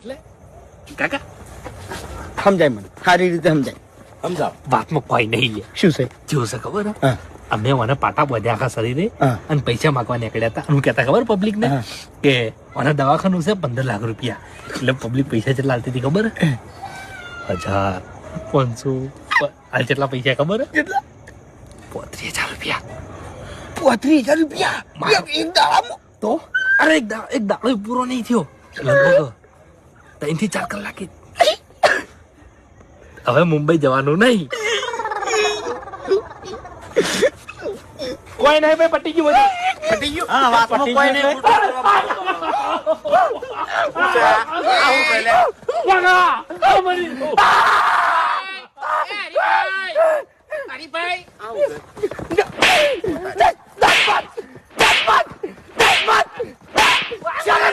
એટલે કાકા સમજાય મને સારી રીતે સમજાય. સમજાવ. વાતમાં કોઈ નહીં લે. શું છે? જેવું છે ખબર? હા. અમે મને પાટા બધ્યા આખા શરીરે અને પૈસા માંગવા નીકળ્યા હતા. હું કહેતા ખબર પબ્લિક ને કે મને દવાખાનું છે 15 લાખ રૂપિયા. એટલે પબ્લિક પૈસા કેટલા આલતી હતી ખબર? 1000, 500. હાલ કેટલા પૈસા ખબર? કેટલા? 35,000 રૂપિયા. 35,000 રૂપિયા એક દાડામાં? તો અરે એક દાડો પૂરો નહીં થયો. લગભગ 3 થી 4 કલાક. હવે મુંબઈ જવાનું નહીં. કોઈ નહીં ભાઈ, પટી ગયું બધું. પટી ગયું? હા, વાતમાં કોઈ નહીં. આવું કરે. હરીભાઈ ચાલો